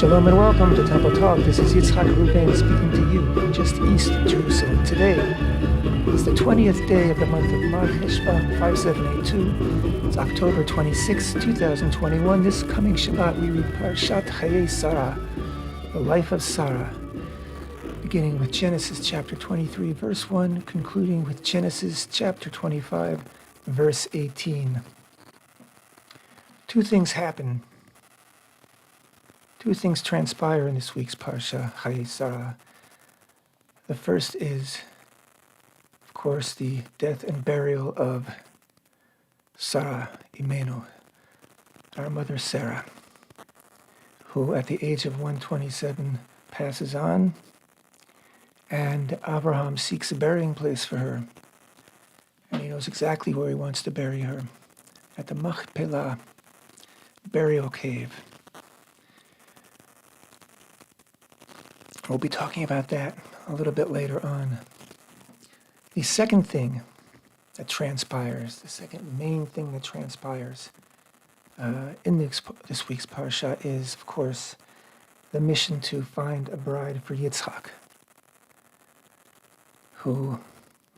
Shalom and welcome to Temple Talk. This is Yitzchak speaking to you from just east of Jerusalem. Today is the 20th day of the month of Machpelah 5782. It's October 26, 2021. This coming Shabbat we read Parshat Chayei Sara, the life of Sara, beginning with Genesis chapter 23, verse 1, concluding with Genesis chapter 25, verse 18. Two things happen. Two things transpire in this week's Parsha, Chayei Sara. The first is, of course, the death and burial of Sara, Imenu, our mother Sara, who at the age of 127 passes on, and Avraham seeks a burying place for her. And he knows exactly where he wants to bury her, at the Machpelah burial cave. We'll be talking about that a little bit later on. The second thing that transpires, the second main thing that transpires in this week's Parsha is, of course, the mission to find a bride for Yitzchak, who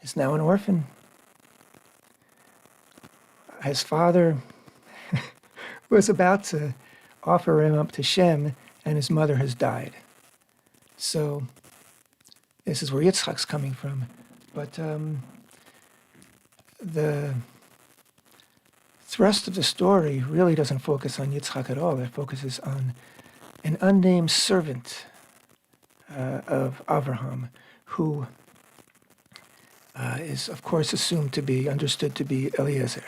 is now an orphan. His father was about to offer him up to Shem, and his mother has died. So this is where Yitzchak's coming from. But the thrust of the story really doesn't focus on Yitzchak at all. It focuses on an unnamed servant of Avraham, who is, of course, understood to be Eliezer,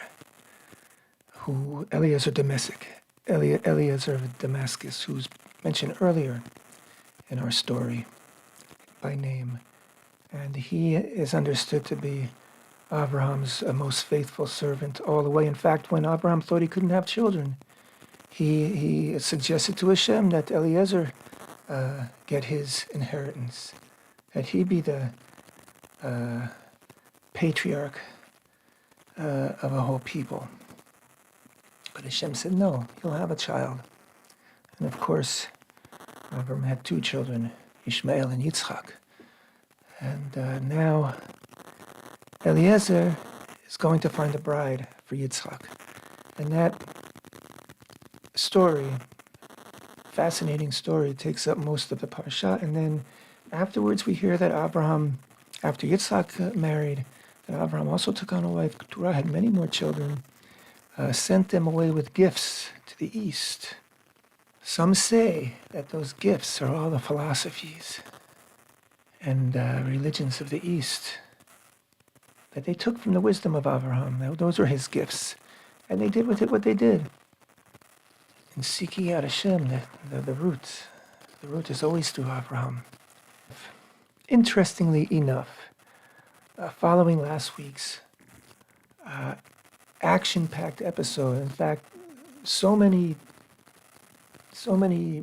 Eliezer of Damascus, who's mentioned earlier in our story by name. And he is understood to be Abraham's most faithful servant all the way. In fact, when Abraham thought he couldn't have children, he suggested to HaShem that Eliezer get his inheritance, that he be the patriarch of a whole people. But HaShem said, no, he'll have a child. And of course, Avraham had two children, Ishmael and Yitzchak. And now Eliezer is going to find a bride for Yitzchak. And that story, fascinating story, takes up most of the Parsha. And then afterwards we hear that Avraham, after Yitzchak married, that Avraham also took on a wife. Torah had many more children, sent them away with gifts to the east. Some say that those gifts are all the philosophies and religions of the East that they took from the wisdom of Avraham. Those were his gifts. And they did with it what they did. In seeking out HaShem, the root. The root is always through Avraham. Interestingly enough, following last week's action-packed episode, in fact, so many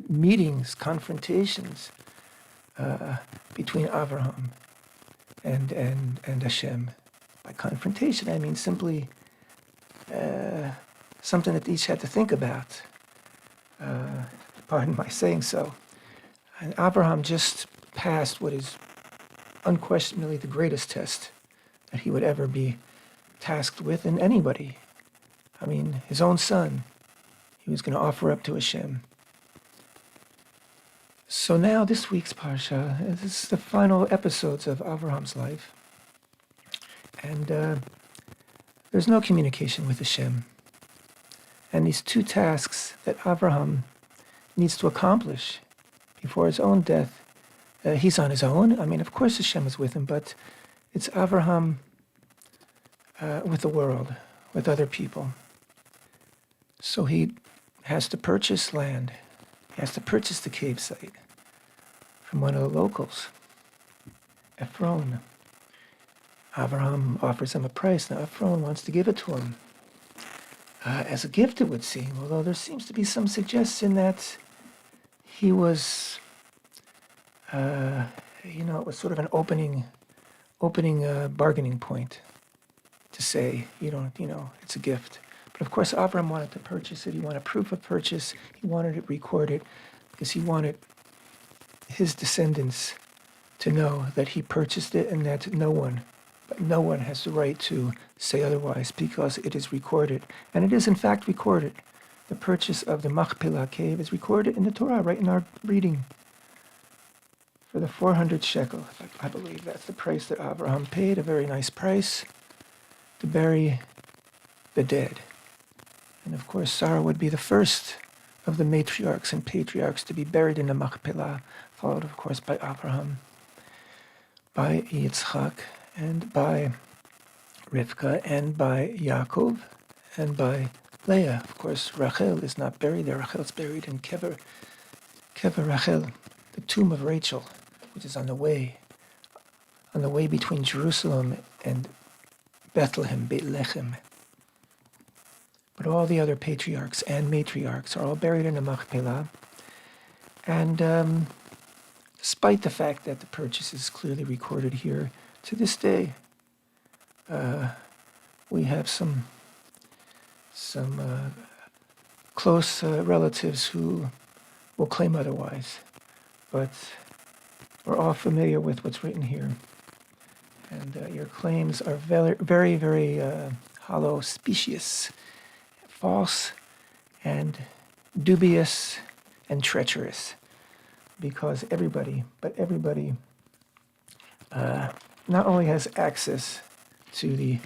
meetings, confrontations between Avraham and HaShem. By confrontation, I mean simply something that each had to think about. Pardon my saying so. And Avraham just passed what is unquestionably the greatest test that he would ever be tasked with in anybody. I mean, his own son, he was going to offer up to HaShem. So now this week's Parsha, this is the final episodes of Avraham's life. And there's no communication with HaShem. And these two tasks that Avraham needs to accomplish before his own death, he's on his own. I mean, of course HaShem is with him, but it's Avraham with the world, with other people. So he has to purchase land. He has to purchase the cave site from one of the locals, Ephron. Avraham offers him a price. Now Ephron wants to give it to him as a gift, it would seem, although there seems to be some suggestion that he was, it was sort of an opening bargaining point to say, it's a gift. But of course, Avraham wanted to purchase it. He wanted proof of purchase. He wanted it recorded. because he wanted his descendants to know that he purchased it and that no one has the right to say otherwise because it is recorded. And it is in fact recorded. The purchase of the Machpelah cave is recorded in the Torah, right in our reading. For the 400 shekel, I believe that's the price that Avraham paid, a very nice price, to bury the dead. And of course, Sara would be the first of the matriarchs and patriarchs to be buried in the Machpelah, followed of course by Avraham, by Yitzchak, and by Rivka, and by Yaakov, and by Leah. Of course, Rachel is not buried there. Rachel is buried in Kever Rachel, the tomb of Rachel, which is on the way between Jerusalem and Bethlehem, Beit Lechem. But all the other patriarchs and matriarchs are all buried in the Machpelah. And despite the fact that the purchase is clearly recorded here, to this day, we have some close relatives who will claim otherwise. But we're all familiar with what's written here. And your claims are very, very, very hollow, specious, false, and dubious, and treacherous. Because everybody not only has access to the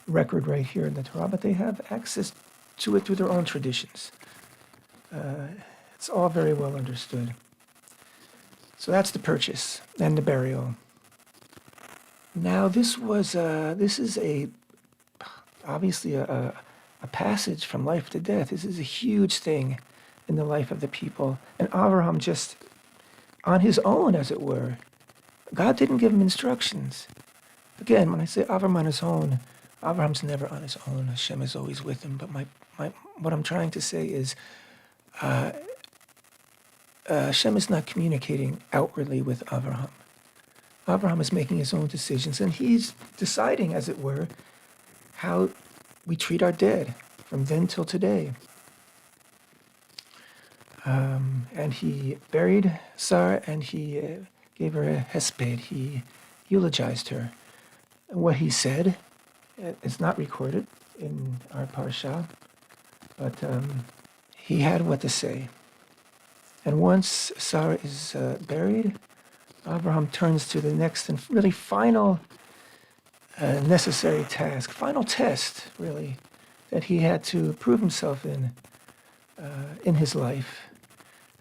record right here in the Torah, but they have access to it through their own traditions. It's all very well understood. So that's the purchase and the burial. Now this is obviously a passage from life to death. This is a huge thing in the life of the people. And Avraham just, on his own, as it were, God didn't give him instructions. Again, when I say Avraham on his own, Avraham's never on his own. HaShem is always with him. But what I'm trying to say is HaShem is not communicating outwardly with Avraham. Avraham is making his own decisions, and he's deciding, as it were, how we treat our dead from then till today. And he buried Sara, and he gave her a hesped. He eulogized her. And what he said is not recorded in our parsha, but he had what to say. And once Sara is buried, Avraham turns to the next and really final necessary task, final test, really, that he had to prove himself in his life.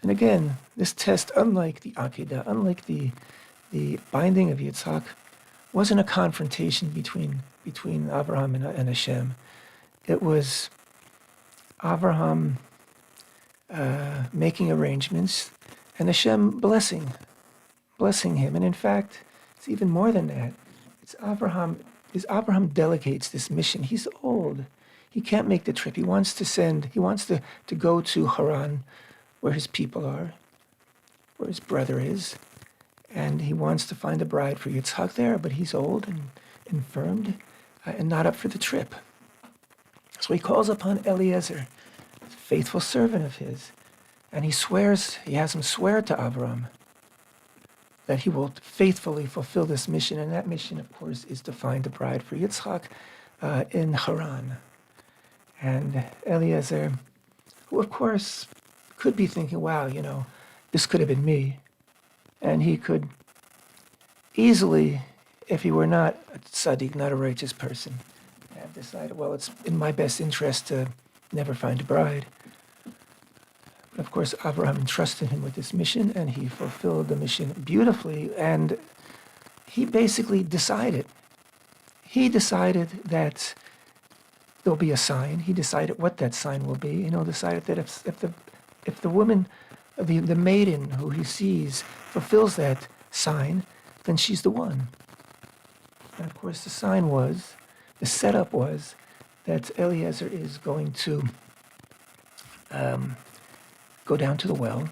And again, this test, unlike the Akedah, unlike the binding of Yitzchak, wasn't a confrontation between Avraham and HaShem. It was Avraham making arrangements and HaShem blessing him. And in fact, it's even more than that. It's Avraham delegates this mission. He's old. He can't make the trip. He wants to go to Haran, where his people are, where his brother is, and he wants to find a bride for Yitzchak there, but he's old and infirmed and not up for the trip. So he calls upon Eliezer, a faithful servant of his, and he has him swear to Avraham that he will faithfully fulfill this mission, and that mission, of course, is to find a bride for Yitzchak in Haran. And Eliezer, who of course could be thinking, wow, this could have been me. And he could easily, if he were not a tzaddik, not a righteous person, have decided, well, it's in my best interest to never find a bride. But of course, Avraham entrusted him with this mission, and he fulfilled the mission beautifully. And he basically decided. He decided that there'll be a sign. He decided what that sign will be. Decided that if the woman, the maiden who he sees fulfills that sign, then she's the one. And of course, the setup was that Eliezer is going to go down to the well,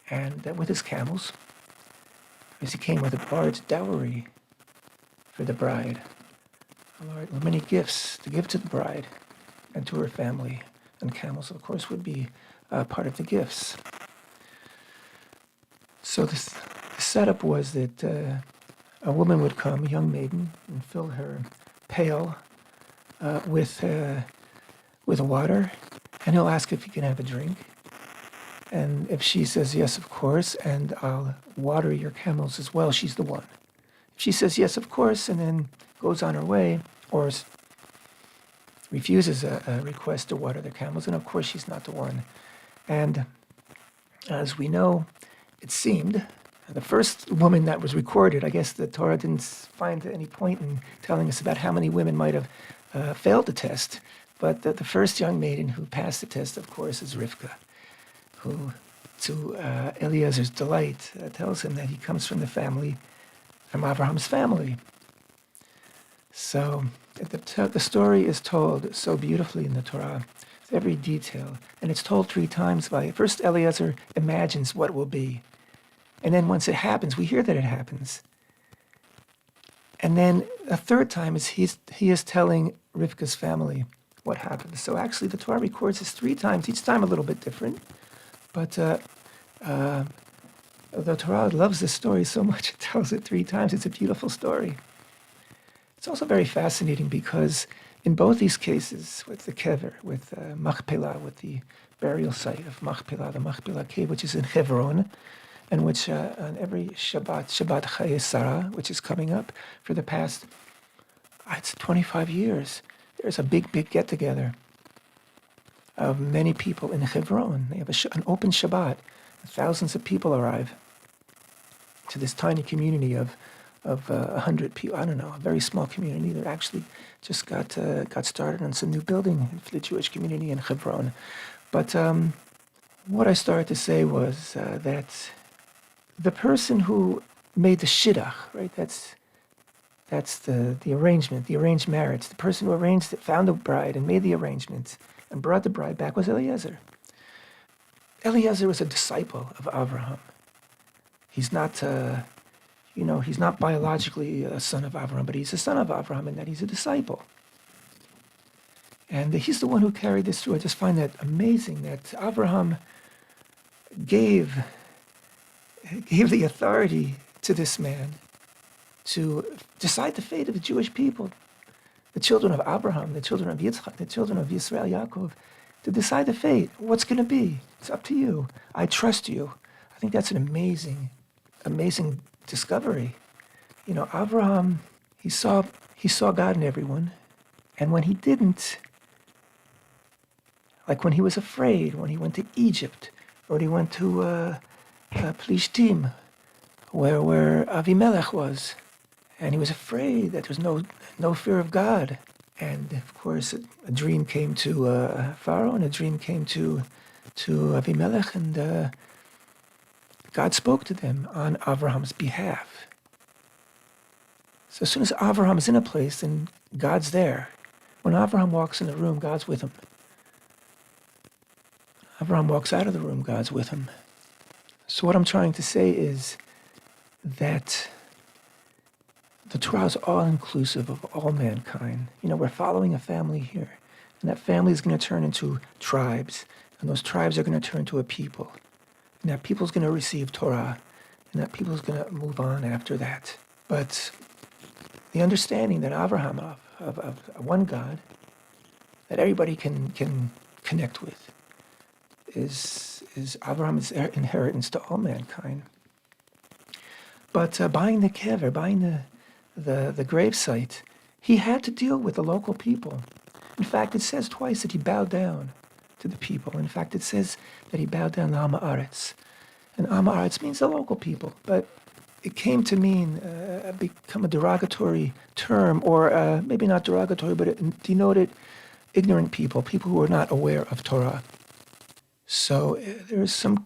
and with his camels, as he came with a large dowry for the bride, many gifts to give to the bride and to her family. And camels, of course, would be part of the gifts. So the setup was that a woman would come, a young maiden, and fill her pail with water, and he'll ask if he can have a drink. And if she says yes, of course, and I'll water your camels as well, she's the one. If she says yes, of course, and then goes on her way, or refuses a request to water their camels, and of course she's not the one. And as we know, it seemed, the first woman that was recorded, I guess the Torah didn't find any point in telling us about how many women might have failed the test, but the first young maiden who passed the test, of course, is Rivka, who, to Eliezer's delight, tells him that he comes from Avraham's family. So the story is told so beautifully in the Torah, with every detail, and it's told 3 times by, first Eliezer imagines what will be, and then once it happens, we hear that it happens. And then a 3rd time is he is telling Rivka's family what happened. So actually the Torah records this 3 times, each time a little bit different, but the Torah loves this story so much, it tells it 3 times. It's a beautiful story. It's also very fascinating because in both these cases, with the kever, with Machpelah, with the burial site of Machpelah, the Machpelah cave, which is in Hebron, and which on every Shabbat Chaye Sara, which is coming up for the past, it's 25 years, there's a big get-together of many people in Hebron. They have an open Shabbat. Thousands of people arrive to this tiny community of 100 people. I don't know, a very small community that actually just got started on some new building for the Jewish community in Hebron. But what I started to say was that the person who made the shidduch, right? That's the arrangement, the arranged marriage. The person who arranged it, found the bride and made the arrangements and brought the bride back was Eliezer. Eliezer was a disciple of Avraham. He's not, he's not biologically a son of Avraham, but he's a son of Avraham in that he's a disciple. And he's the one who carried this through. I just find that amazing that Avraham gave the authority to this man to decide the fate of the Jewish people, the children of Abraham, the children of Yitzchak, the children of Yisrael, Yaakov, to decide the fate. What's going to be? It's up to you. I trust you. I think that's an amazing discovery. Abraham, he saw God in everyone, and when he didn't, like when he was afraid, when he went to Egypt, or when he went to Plishtim, where Avimelech was, and he was afraid that there was no fear of God. And of course, a dream came to Pharaoh, and a dream came to Avimelech, and God spoke to them on Avraham's behalf. So as soon as Avraham is in a place, then God's there. When Avraham walks in the room, God's with him. Avraham walks out of the room, God's with him. So what I'm trying to say is that the Torah is all-inclusive of all mankind. We're following a family here, and that family is going to turn into tribes, and those tribes are going to turn to a people, and that people is going to receive Torah, and that people is going to move on after that. But the understanding that Avraham of one God that everybody can connect with is Avraham's inheritance to all mankind. But buying the kever, buying the gravesite, he had to deal with the local people. In fact, it says twice that he bowed down to the people. In fact, it says that he bowed down to Am Haaretz. And Am Haaretz means the local people, but it came to mean, become a derogatory term, or maybe not derogatory, but it denoted ignorant people who were not aware of Torah. So there is some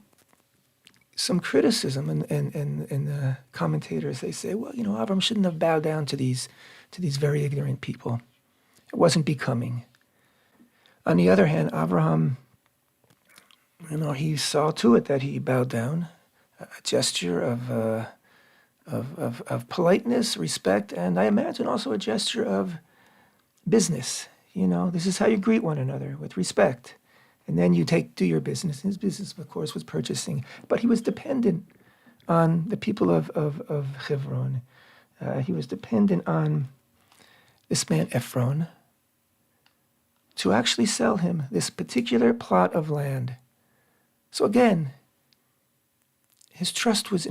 criticism in the commentators. They say, well, Avram shouldn't have bowed down to these very ignorant people. It wasn't becoming. On the other hand, Avraham, he saw to it that he bowed down, a gesture of politeness, respect, and I imagine also a gesture of business. This is how you greet one another, with respect. And then you do your business. His business, of course, was purchasing. But he was dependent on the people of Hebron. He was dependent on this man Ephron to actually sell him this particular plot of land. So again, his trust was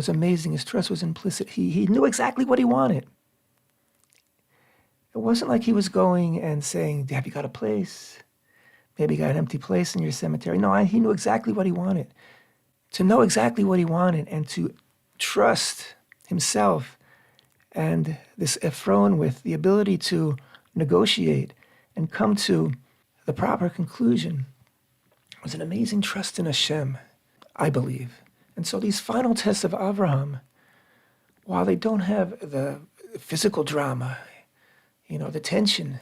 amazing. His trust was implicit. He knew exactly what he wanted. It wasn't like he was going and saying, have you got a place? Maybe you got an empty place in your cemetery. No, he knew exactly what he wanted. To know exactly what he wanted and to trust himself and this Ephron with the ability to negotiate and come to the proper conclusion was an amazing trust in HaShem, I believe. And so these final tests of Avraham, while they don't have the physical drama, the tension,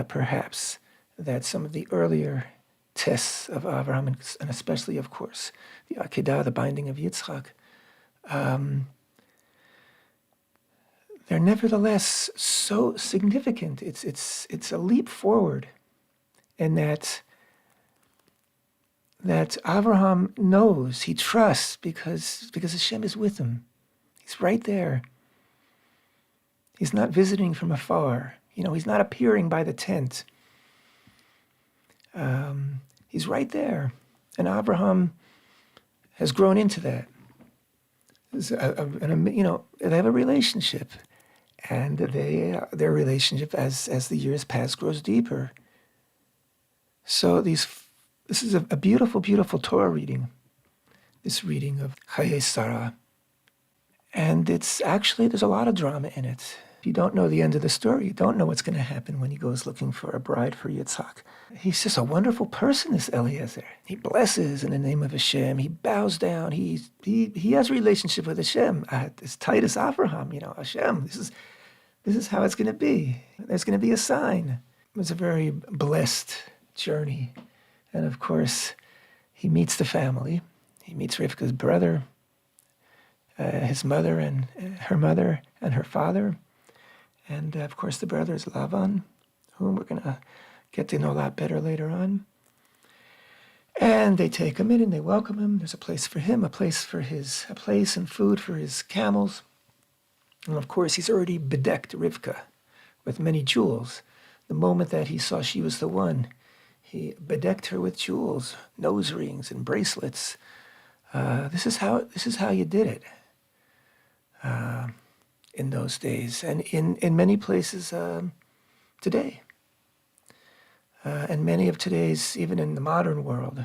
perhaps, that some of the earlier tests of Avraham, and especially, of course, the Akedah, the binding of Yitzchak, they're nevertheless so significant. It's a leap forward, in that Avraham knows, he trusts, because Hashem is with him. He's right there. He's not visiting from afar. He's not appearing by the tent. He's right there. And Avraham has grown into that. They have a relationship. And their relationship, as the years pass, grows deeper. So this is a beautiful, beautiful Torah reading. This reading of Sara. And there's a lot of drama in it. If you don't know the end of the story, you don't know what's going to happen when he goes looking for a bride for Yitzchak. He's just a wonderful person, this Eliezer. He blesses in the name of Hashem. He bows down. He has a relationship with Hashem, as tight as Avraham. Hashem, this is how it's going to be. There's going to be a sign. It was a very blessed journey. And of course, he meets the family. He meets Rivka's brother, his mother and her mother and her father. And of course, the brother is Lavan, whom we're going to get to know a lot better later on. And they take him in and they welcome him. There's a place for him, a place and food for his camels. And of course, he's already bedecked Rivka with many jewels. The moment that he saw she was the one, he bedecked her with jewels, nose rings and bracelets. This is how you did it in those days, and in many places today. And many of today's, even in the modern world,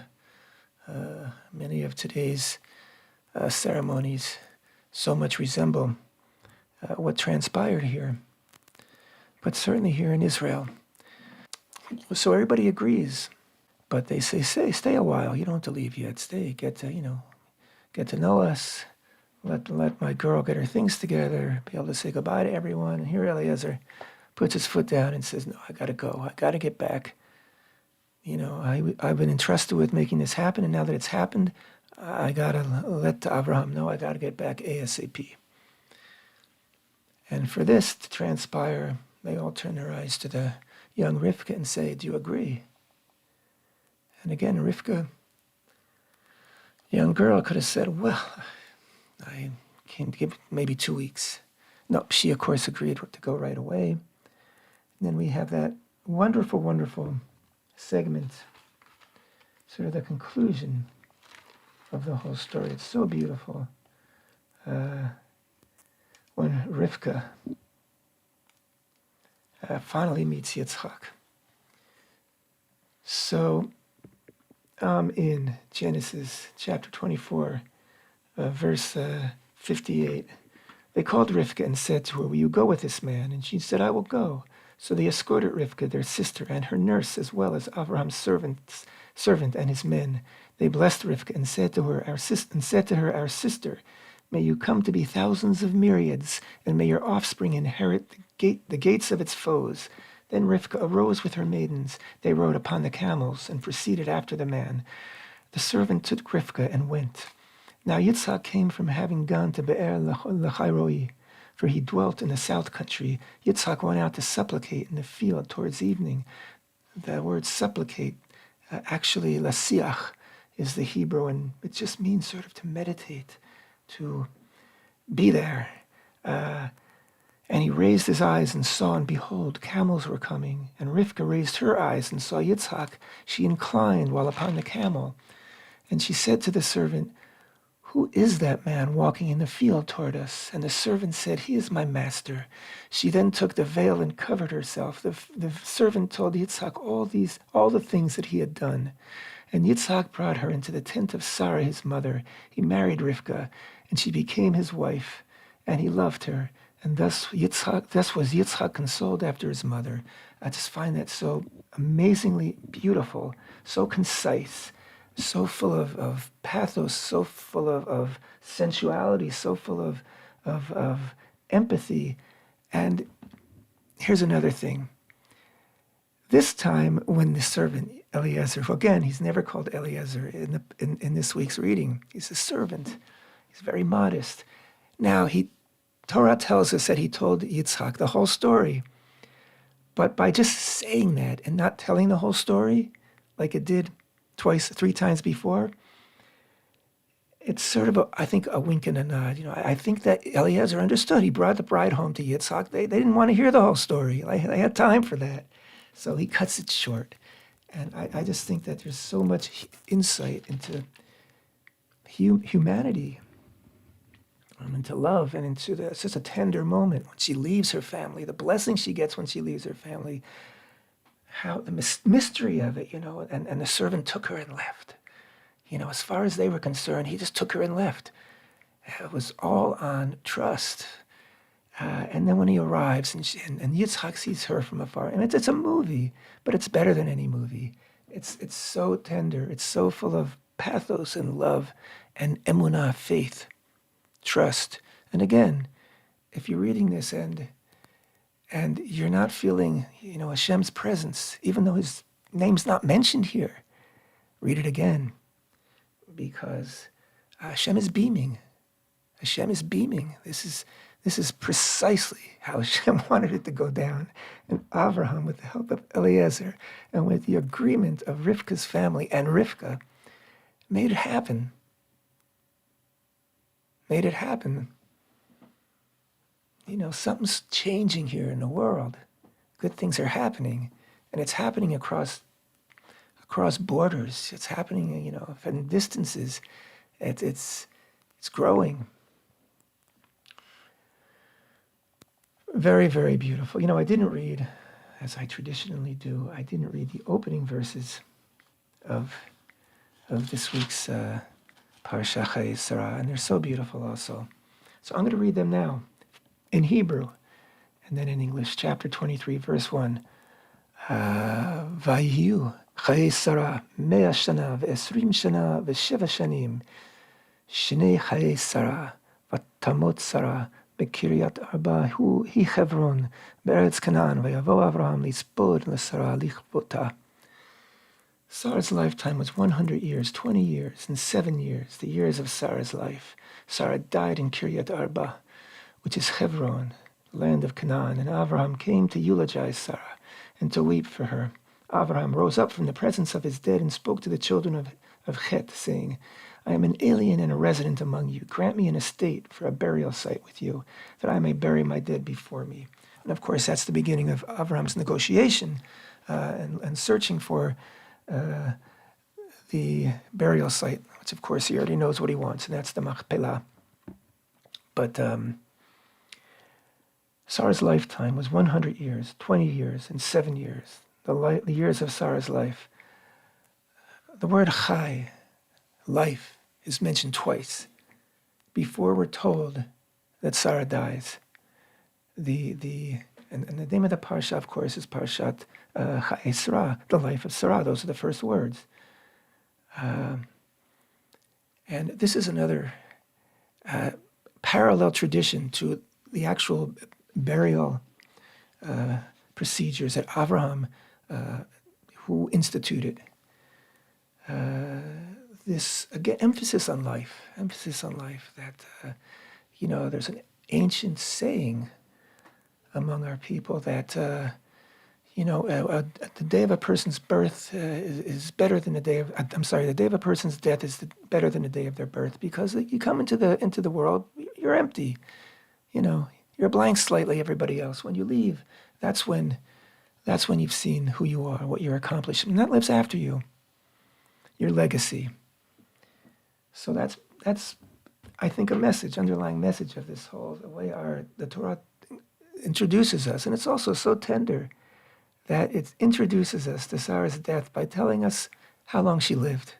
many of today's ceremonies so much resemble what transpired here, but certainly here in Israel. So everybody agrees, but they say, stay a while. You don't have to leave yet. Stay, get to know us. Let my girl get her things together, be able to say goodbye to everyone. And here Eliezer puts his foot down and says, no, I got to go. I got to get back. I've been entrusted with making this happen, and now that it's happened, I got to let Avraham know I got to get back ASAP. And for this to transpire, they all turn their eyes to the young Rivka and say, do you agree? And again, Rivka, young girl, could have said, well, I can give maybe 2 weeks. No, she, of course, agreed to go right away. And then we have that wonderful, wonderful segment, sort of the conclusion of the whole story. It's so beautiful. When Rivka finally meets Yitzchak. So in Genesis chapter 24, verse 58, they called Rivka and said to her, will you go with this man? And she said, I will go. So they escorted Rivka, their sister, and her nurse, as well as Avraham's servant and his men. They blessed Rivka and said to her, our sister, may you come to be thousands of myriads, and may your offspring inherit the gates of its foes. Then Rivka arose with her maidens. They rode upon the camels and proceeded after the man. The servant took Rivka and went. Now Yitzchak came from having gone to Be'er Lachairoi, for he dwelt in the south country. Yitzchak went out to supplicate in the field towards evening. The word supplicate, actually lasiach, is the Hebrew, and it just means sort of to meditate, to be there. And he raised his eyes and saw, and behold, camels were coming. And Rivka raised her eyes and saw Yitzchak. She inclined while upon the camel. And she said to the servant, "Who is that man walking in the field toward us?" And the servant said, "He is my master." She then took the veil and covered herself. The servant told Yitzchak all the things that he had done. And Yitzchak brought her into the tent of Sara, his mother. He married Rivka, and she became his wife, and he loved her. And thus was Yitzchak consoled after his mother. I just find that so amazingly beautiful, so concise, so full of pathos, so full of sensuality, so full of empathy. And here's another thing. This time when the servant, Eliezer, who again, he's never called Eliezer in this week's reading. He's a servant. He's very modest. Now, Torah tells us that he told Yitzchak the whole story. But by just saying that and not telling the whole story, like it did three times before, it's sort of, I think, a wink and a nod. I think that Eliezer understood. He brought the bride home to Yitzchak. They didn't want to hear the whole story. They had time for that. So he cuts it short. And I just think that there's so much insight into humanity, into love, and it's just a tender moment when she leaves her family, the blessing she gets when she leaves her family, how the mystery of it, and the servant took her and left. As far as they were concerned, he just took her and left. It was all on trust. And then when he arrives, and Yitzchak sees her from afar, and it's a movie, but it's better than any movie. It's so tender. It's so full of pathos and love and emunah, faith, trust. And again, if you're reading this and you're not feeling, Hashem's presence, even though his name's not mentioned here, read it again, because Hashem is beaming. Hashem is beaming. This is precisely how Hashem wanted it to go down. And Avraham, with the help of Eliezer and with the agreement of Rivka's family and Rivka, made it happen. Made it happen. Something's changing here in the world. Good things are happening. And it's happening across borders. It's happening, from distances. It's growing. Very, very beautiful. I didn't read, as I traditionally do, I didn't read the opening verses of this week's Parashah Sara, and they're so beautiful also. So I'm going to read them now in Hebrew and then in English. Chapter 23, verse 1. Vayihu Chayei Sara 100 shana ו20 shana ו7 shanim Shnei Chayei Sara Vatamot Sara בקריית ארבע היא חברון בארץ כנען ויבוא אברהם לצפות לשרה לכבותה. Sarah's lifetime was 100 years, 20 years, and 7 years, the years of Sarah's life. Sarah died in Kiryat Arba, which is Hebron, land of Canaan, and Avraham came to eulogize Sarah and to weep for her. Avraham rose up from the presence of his dead and spoke to the children of Het, saying, I am an alien and a resident among you. Grant me an estate for a burial site with you, that I may bury my dead before me. And of course, that's the beginning of Avraham's negotiation and searching for the burial site, which of course he already knows what he wants, and that's the Machpelah. But Sarah's lifetime was 100 years, 20 years, and 7 years, the years of Sarah's life. The word chai, life, is mentioned twice before we're told that Sarah dies. And the name of the parsha, of course, is Parshat Chayei Sara, the life of Sarah. Those are the first words. And this is another parallel tradition to the actual burial procedures that Avraham, who instituted. This, again, emphasis on life, that, there's an ancient saying among our people that, The day of a person's birth is better than the day of, I'm sorry, the day of a person's death is better than the day of their birth, because you come into the world, you're empty. You're a blank slate like everybody else. When you leave, that's when you've seen who you are, what you're accomplishing, and that lives after you, your legacy. So that's I think underlying message of this whole, the way the Torah introduces us, and it's also so tender that it introduces us to Sarah's death by telling us how long she lived.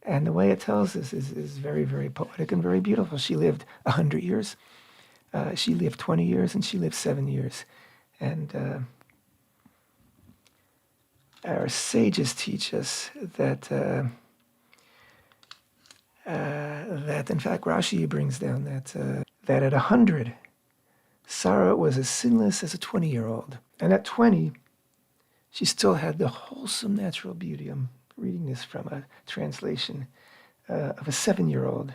And the way it tells us is very, very poetic and very beautiful. She lived 100 years. She lived 20 years, and she lived 7 years. And our sages teach us that, in fact, Rashi brings down that at 100, Sara was as sinless as a 20-year-old. And at 20, she still had the wholesome natural beauty. I'm reading this from a translation of a 7-year-old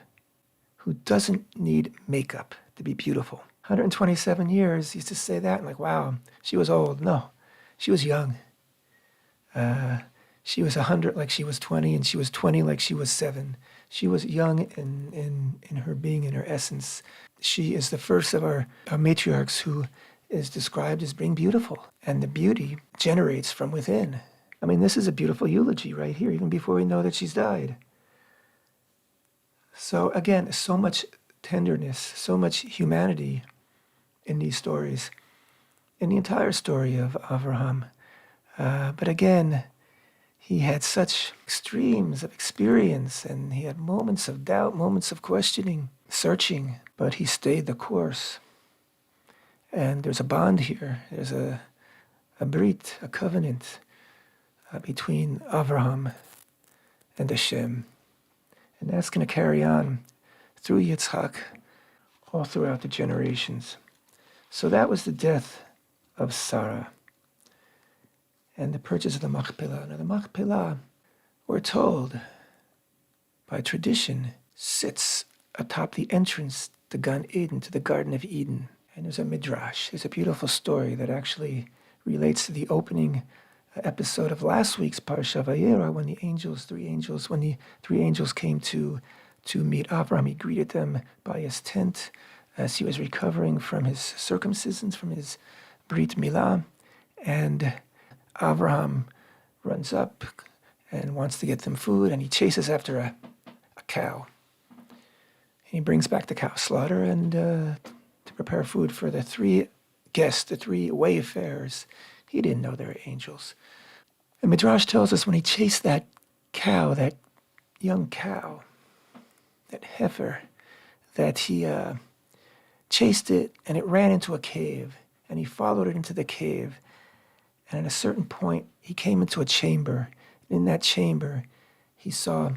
who doesn't need makeup to be beautiful. 127 years, used to say that, and like, wow, she was old. No, she was young. She was 100 like she was 20, and she was 20 like she was 7. She was young in her being, in her essence. She is the first of our matriarchs who is described as being beautiful, and the beauty generates from within. I mean, this is a beautiful eulogy right here, even before we know that she's died. So again, so much tenderness, so much humanity in these stories, in the entire story of Avraham. But again, he had such extremes of experience, and he had moments of doubt, moments of questioning, searching, but he stayed the course. And there's a bond here. There's a brit, a covenant between Avraham and HaShem. And that's going to carry on through Yitzchak, all throughout the generations. So that was the death of Sara and the purchase of the Machpelah. Now the Machpelah, we're told by tradition, sits atop the entrance to Gan Eden, to the Garden of Eden. And there's a midrash. There's a beautiful story that actually relates to the opening episode of last week's Parsha Vayera, when the three angels came to meet Avraham. He greeted them by his tent as he was recovering from his circumcisions, from his Brit Milah. And Avraham runs up and wants to get them food, and he chases after a cow. He brings back the cow slaughter and to prepare food for the 3 guests, the 3 wayfarers. He didn't know they were angels. And Midrash tells us when he chased that cow, that young cow, that heifer, that he chased it and it ran into a cave, and he followed it into the cave. And at a certain point, he came into a chamber. And in that chamber, he saw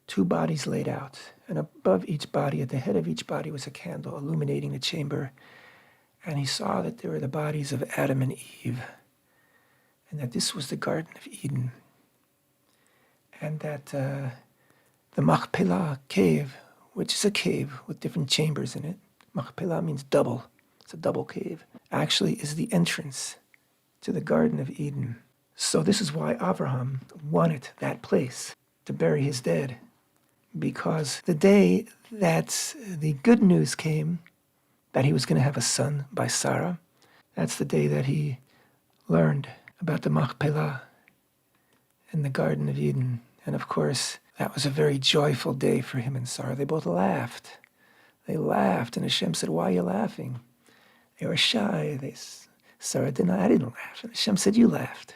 2 bodies laid out. And above each body, at the head of each body, was a candle illuminating the chamber. And he saw that they were the bodies of Adam and Eve, and that this was the Garden of Eden. And that the Machpelah cave, which is a cave with different chambers in it, Machpelah means double, it's a double cave, actually is the entrance to the Garden of Eden. So this is why Avraham wanted that place to bury his dead, because the day that the good news came that he was going to have a son by Sara, that's the day that he learned about the Machpelah in the Garden of Eden. And of course, that was a very joyful day for him and Sara. They both laughed. They laughed, and Hashem said, "Why are you laughing?" They were shy. Sara denied, "I didn't laugh." And Hashem said, "You laughed."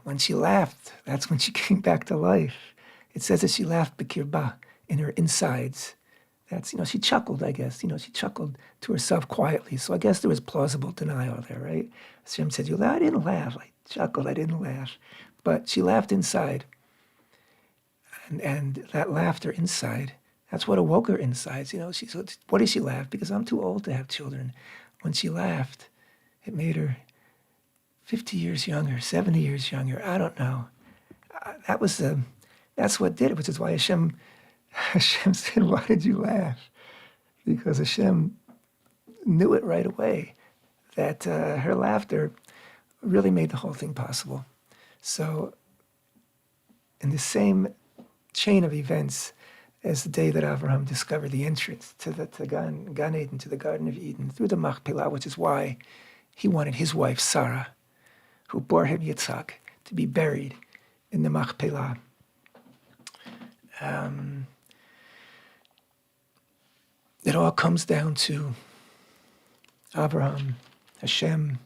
When she laughed, that's when she came back to life. It says that she laughed b'kirba, in her insides. That's, she chuckled, I guess. She chuckled to herself quietly. So I guess there was plausible denial there, right? Hashem said, "You laughed?" "I didn't laugh." I chuckled, I didn't laugh. But she laughed inside. And that laughter inside, that's what awoke her insides. She said, "What did she laugh?" "Because I'm too old to have children." When she laughed, it made her 50 years younger, 70 years younger. I don't know. That's what did it, which is why Hashem said, "Why did you laugh?" Because Hashem knew it right away, that her laughter really made the whole thing possible. So in the same chain of events as the day that Avraham discovered the entrance to Gan Eden, to the Garden of Eden, through the Machpelah, which is why he wanted his wife, Sara, who bore him Yitzchak, to be buried in the Machpelah. It all comes down to Avraham, HaShem,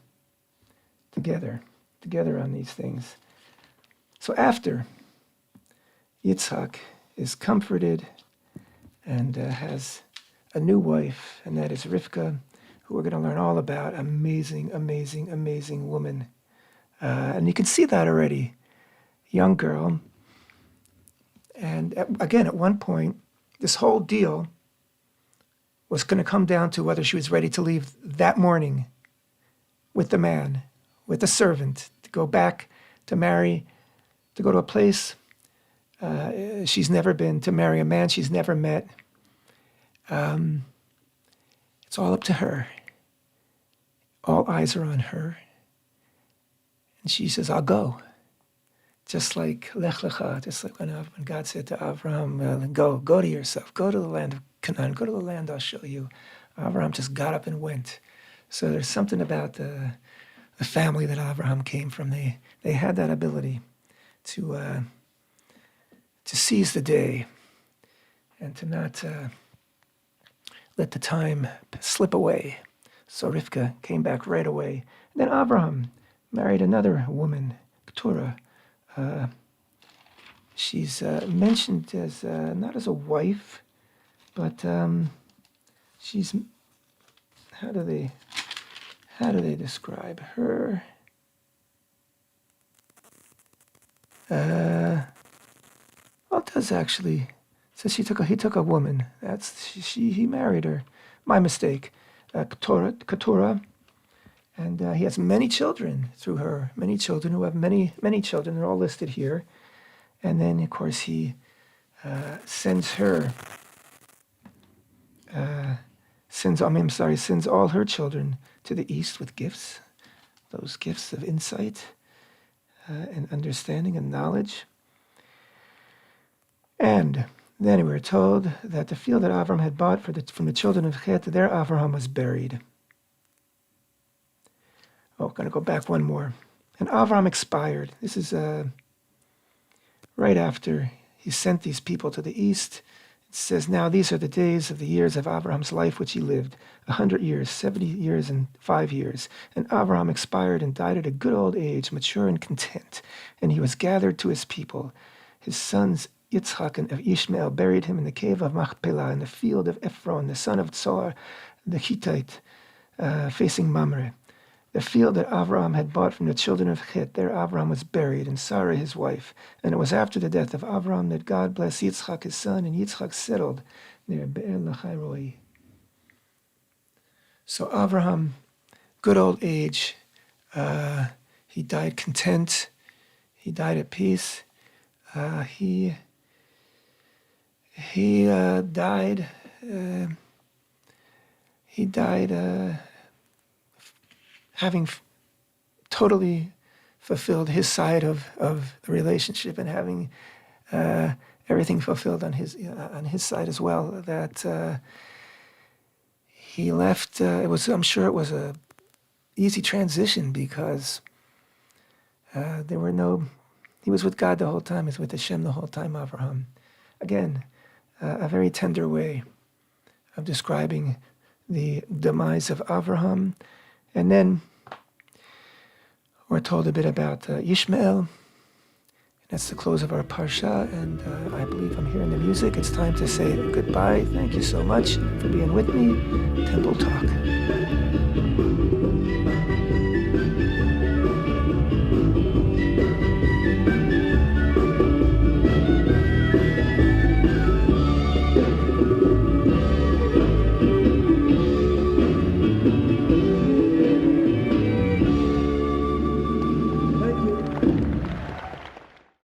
together on these things. So after Yitzchak is comforted and has a new wife, and that is Rivka, who we're going to learn all about. Amazing, amazing, amazing woman. And you can see that already. Young girl. And again, at one point, this whole deal was going to come down to whether she was ready to leave that morning with the man, with the servant, to go back to marry, to go to a place she's never been, to marry a man she's never met. It's all up to her. All eyes are on her. And she says, I'll go. Just like Lech Lecha, just like when God said to Avraham, go to yourself, go to the land of Canaan, go to the land I'll show you. Avraham just got up and went. So there's something about the family that Avraham came from. They had that ability to seize the day and to not let the time slip away. So Rivka came back right away. And then Avraham married another woman, Torah. She's mentioned as not as a wife, but she's, how do they describe her? Well, it does actually. It says he took a woman. He married her. My mistake. Keturah. And he has many children through her. Many children who have many children. They're all listed here. And then, of course, he sends all her children to the east with gifts. Those gifts of insight and understanding and knowledge. And then we're told that the field that Avraham had bought from the children of Chet, there Avraham was buried. Oh, going to go back one more. And Avraham expired. This is right after he sent these people to the east. It says, now these are the days of the years of Avraham's life which he lived, 100 years, 70 years, and 5 years. And Avraham expired and died at a good old age, mature and content. And he was gathered to his people. His sons Yitzchak and Ishmael buried him in the cave of Machpelah in the field of Ephron, the son of Zohar, the Hittite, facing Mamre. The field that Avraham had bought from the children of Chet, there Avraham was buried, and Sara his wife. And it was after the death of Avraham that God blessed Yitzchak his son, and Yitzchak settled near Be'er Lachairoi. So Avraham, good old age, he died content, he died at peace, he died having totally fulfilled his side of the relationship and having everything fulfilled on his side as well. That he left. I'm sure it was a easy transition because there were no. He was with God the whole time. He was with HaShem the whole time. Avraham, again, a very tender way of describing the demise of Avraham, and then. We're told a bit about Ishmael. That's the close of our parsha, and I believe I'm hearing the music. It's time to say goodbye. Thank you so much for being with me. Temple Talk.